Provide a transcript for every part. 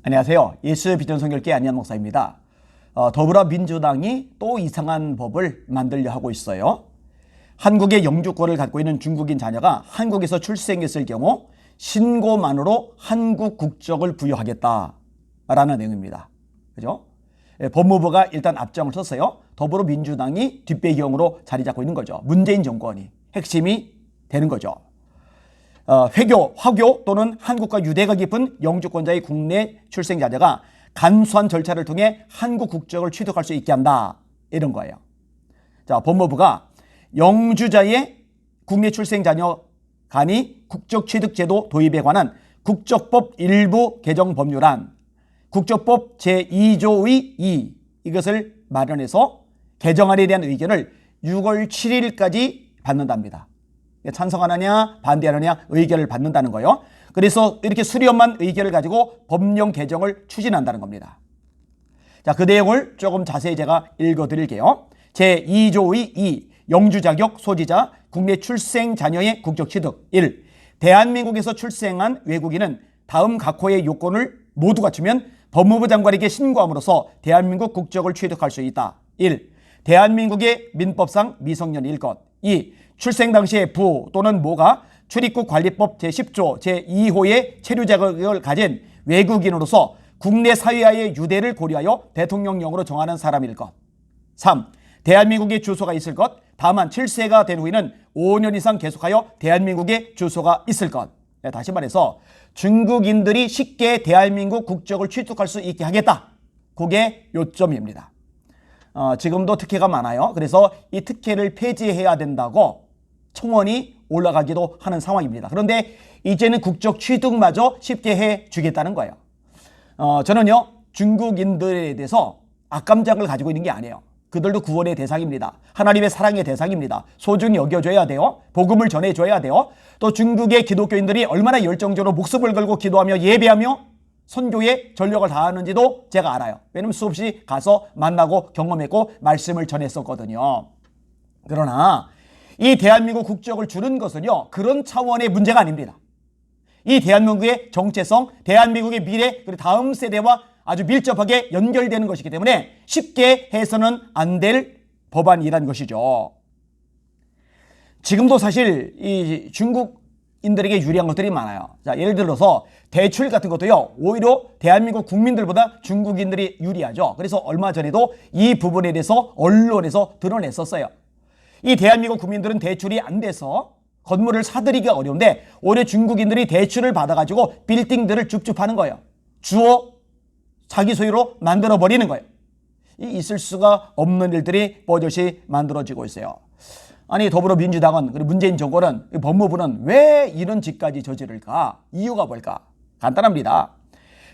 안녕하세요. 예수 비전 선교회 안양 목사입니다. 더불어민주당이 또 이상한 법을 만들려 하고 있어요. 한국의 영주권을 갖고 있는 중국인 자녀가 한국에서 출생했을 경우 신고만으로 한국 국적을 부여하겠다라는 내용입니다. 그죠? 법무부가 일단 앞장을 섰어요. 더불어민주당이 뒷배경으로 자리 잡고 있는 거죠. 문재인 정권이 핵심이 되는 거죠. 회교, 화교 또는 한국과 유대가 깊은 영주권자의 국내 출생 자녀가 간소한 절차를 통해 한국 국적을 취득할 수 있게 한다. 이런 거예요. 자, 법무부가 영주자의 국내 출생 자녀 간이 국적 취득 제도 도입에 관한 국적법 일부 개정 법률안 국적법 제2조의 2 이것을 마련해서 개정안에 대한 의견을 6월 7일까지 받는답니다. 찬성하느냐 반대하느냐 의견을 받는다는 거예요. 그래서 이렇게 수렴한 의견을 가지고 법령 개정을 추진한다는 겁니다. 자, 그 내용을 조금 자세히 제가 읽어드릴게요. 제2조의 2 영주 자격 소지자 국내 출생 자녀의 국적 취득 1. 대한민국에서 출생한 외국인은 다음 각호의 요건을 모두 갖추면 법무부 장관에게 신고함으로써 대한민국 국적을 취득할 수 있다. 1. 대한민국의 민법상 미성년일 것. 2. 출생 당시에 부 또는 모가 출입국 관리법 제10조 제2호의 체류 자격을 가진 외국인으로서 국내 사회와의 유대를 고려하여 대통령령으로 정하는 사람일 것. 3. 대한민국에 주소가 있을 것. 다만 7세가 된 후에는 5년 이상 계속하여 대한민국에 주소가 있을 것. 다시 말해서 중국인들이 쉽게 대한민국 국적을 취득할 수 있게 하겠다. 그게 요점입니다. 지금도 특혜가 많아요. 그래서 이 특혜를 폐지해야 된다고 청원이 올라가기도 하는 상황입니다. 그런데 이제는 국적 취득마저 쉽게 해주겠다는 거예요. 저는요 중국인들에 대해서 악감정을 가지고 있는 게 아니에요. 그들도 구원의 대상입니다. 하나님의 사랑의 대상입니다. 소중히 여겨줘야 돼요. 복음을 전해줘야 돼요. 또 중국의 기독교인들이 얼마나 열정적으로 목숨을 걸고 기도하며 예배하며 선교에 전력을 다하는지도 제가 알아요. 왜냐면 수없이 가서 만나고 경험했고 말씀을 전했었거든요. 그러나 이 대한민국 국적을 주는 것은요 그런 차원의 문제가 아닙니다. 이 대한민국의 정체성, 대한민국의 미래, 그리고 다음 세대와 아주 밀접하게 연결되는 것이기 때문에 쉽게 해서는 안 될 법안이라는 것이죠. 지금도 사실 이 중국인들에게 유리한 것들이 많아요. 자, 예를 들어서 대출 같은 것도요 오히려 대한민국 국민들보다 중국인들이 유리하죠. 그래서 얼마 전에도 이 부분에 대해서 언론에서 드러냈었어요. 이 대한민국 국민들은 대출이 안 돼서 건물을 사들이기가 어려운데 오히려 중국인들이 대출을 받아가지고 빌딩들을 줍줍하는 거예요. 주어 자기 소유로 만들어버리는 거예요. 있을 수가 없는 일들이 버젓이 만들어지고 있어요. 아니 더불어민주당은 그리고 문재인 정권은 법무부는 왜 이런 짓까지 저지를까? 이유가 뭘까? 간단합니다.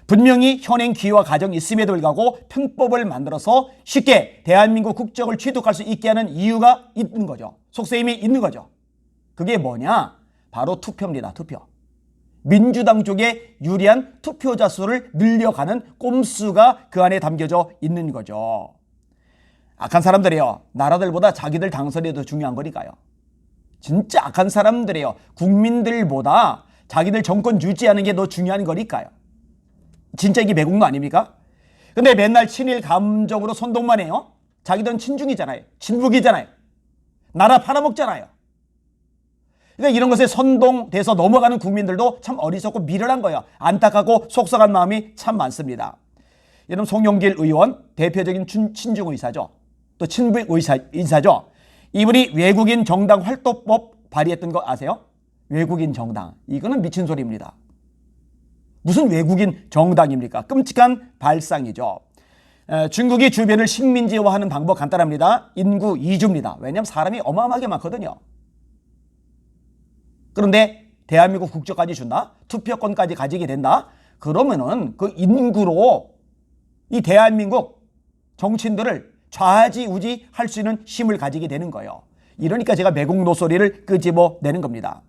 분명히 현행 기회와 가정이 있음에도 불구하고 편법을 만들어서 쉽게 대한민국 국적을 취득할 수 있게 하는 이유가 있는 거죠. 속셈이 있는 거죠. 그게 뭐냐? 바로 투표입니다. 투표. 민주당 쪽에 유리한 투표자 수를 늘려가는 꼼수가 그 안에 담겨져 있는 거죠. 악한 사람들이요. 나라들보다 자기들 당선이 더 중요한 거니까요. 진짜 악한 사람들이요. 국민들보다 자기들 정권 유지하는 게 더 중요한 거니까요. 진짜 이게 매국노 아닙니까? 근데 맨날 친일 감정으로 선동만 해요. 자기들은 친중이잖아요. 친북이잖아요. 나라 팔아먹잖아요. 그러니까 이런 것에 선동돼서 넘어가는 국민들도 참 어리석고 미련한 거예요. 안타깝고 속상한 마음이 참 많습니다. 여러분 송영길 의원 대표적인 친중 의사죠. 또 친북 의사죠. 이분이 외국인 정당 활동법 발의했던 거 아세요? 외국인 정당. 이거는 미친 소리입니다. 무슨 외국인 정당입니까? 끔찍한 발상이죠. 중국이 주변을 식민지화하는 방법 간단합니다. 인구 이주입니다. 왜냐하면 사람이 어마어마하게 많거든요. 그런데 대한민국 국적까지 준다? 투표권까지 가지게 된다? 그러면은 그 인구로 이 대한민국 정치인들을 좌지우지 할 수 있는 힘을 가지게 되는 거예요. 이러니까 제가 매국노 소리를 끄집어내는 겁니다.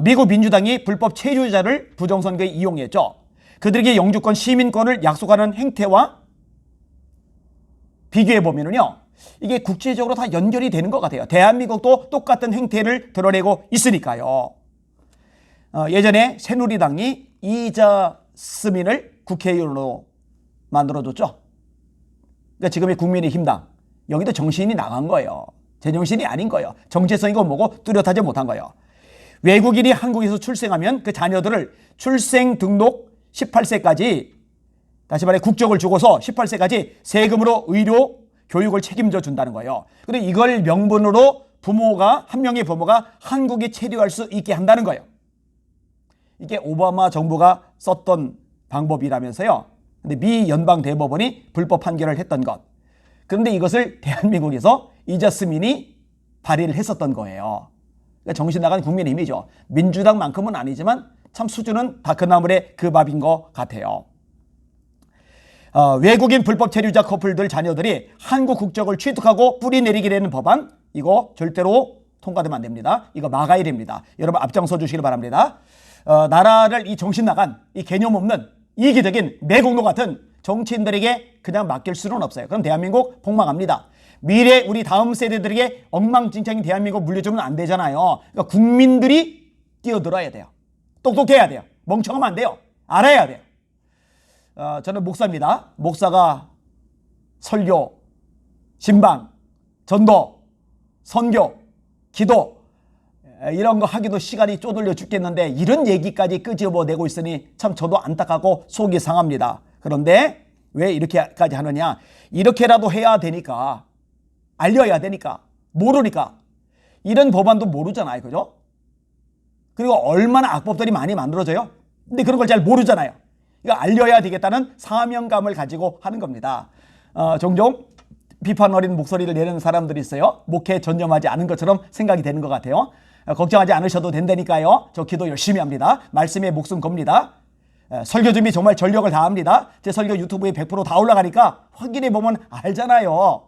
미국 민주당이 불법 체류자를 부정선거에 이용했죠. 그들에게 영주권 시민권을 약속하는 행태와 비교해 보면은요. 이게 국제적으로 다 연결이 되는 것 같아요. 대한민국도 똑같은 행태를 드러내고 있으니까요. 예전에 새누리당이 이자 이저스민을 국회의원으로 만들어줬죠. 그러니까 지금의 국민의힘당 여기도 정신이 나간 거예요. 제정신이 아닌 거예요. 정체성이고 뭐고 뚜렷하지 못한 거예요. 외국인이 한국에서 출생하면 그 자녀들을 출생 등록 18세까지 다시 말해 국적을 주고서 18세까지 세금으로 의료 교육을 책임져 준다는 거예요. 그리고 이걸 명분으로 부모가 한 명의 부모가 한국에 체류할 수 있게 한다는 거예요. 이게 오바마 정부가 썼던 방법이라면서요. 근데 미 연방 대법원이 불법 판결을 했던 것. 그런데 이것을 대한민국에서 이저스민이 발의를 했었던 거예요. 그러니까 정신 나간 국민의힘이죠. 민주당만큼은 아니지만 참 수준은 다 그나물의 그 밥인 것 같아요. 외국인 불법 체류자 커플들 자녀들이 한국 국적을 취득하고 뿌리 내리게 되는 법안, 이거 절대로 통과되면 안 됩니다. 이거 막아야 됩니다. 여러분 앞장서 주시길 바랍니다. 나라를 이 정신 나간 이 개념 없는 이기적인 매국노 같은 정치인들에게 그냥 맡길 수는 없어요. 그럼 대한민국 폭망합니다. 미래 우리 다음 세대들에게 엉망진창인 대한민국 물려주면 안 되잖아요. 그러니까 국민들이 뛰어들어야 돼요. 똑똑해야 돼요. 멍청하면 안 돼요. 알아야 돼요. 저는 목사입니다. 목사가 설교, 신방, 전도, 선교, 기도 이런 거 하기도 시간이 쪼들려 죽겠는데 이런 얘기까지 끄집어내고 있으니 참 저도 안타깝고 속이 상합니다. 그런데 왜 이렇게까지 하느냐? 이렇게라도 해야 되니까, 알려야 되니까, 모르니까. 이런 법안도 모르잖아요. 그죠? 그리고 얼마나 악법들이 많이 만들어져요? 근데 그런 걸 잘 모르잖아요. 이거 알려야 되겠다는 사명감을 가지고 하는 겁니다. 종종 비판 어린 목소리를 내는 사람들이 있어요. 목회에 전념하지 않은 것처럼 생각이 되는 것 같아요. 걱정하지 않으셔도 된다니까요. 저 기도 열심히 합니다. 말씀에 목숨 겁니다. 설교 준비 정말 전력을 다합니다. 제 설교 유튜브에 100% 다 올라가니까 확인해 보면 알잖아요.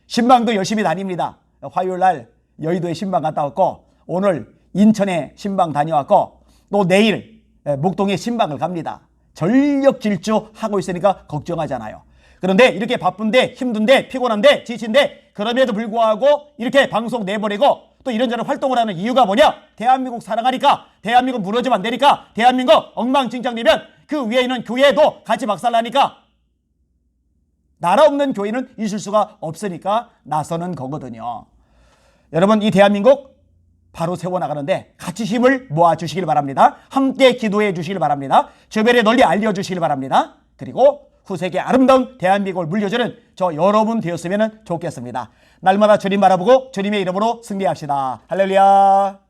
신방도 열심히 다닙니다. 화요일 날 여의도에 신방 갔다 왔고 오늘 인천에 신방 다녀왔고 또 내일 목동에 신방을 갑니다. 전력 질주하고 있으니까 걱정하잖아요. 그런데 이렇게 바쁜데 힘든데 피곤한데 지친데 그럼에도 불구하고 이렇게 방송 내보내고 또 이런저런 활동을 하는 이유가 뭐냐? 대한민국 사랑하니까, 대한민국 무너지면 안 되니까, 대한민국 엉망진창되면 그 위에 있는 교회도 같이 박살나니까, 나라 없는 교회는 있을 수가 없으니까 나서는 거거든요. 여러분 이 대한민국 바로 세워나가는데 같이 힘을 모아주시길 바랍니다. 함께 기도해 주시길 바랍니다. 주변에 널리 알려주시길 바랍니다. 그리고 후세계 아름다운 대한민국을 물려주는 저 여러분 되었으면 좋겠습니다. 날마다 주님 바라보고 주님의 이름으로 승리합시다. 할렐루야.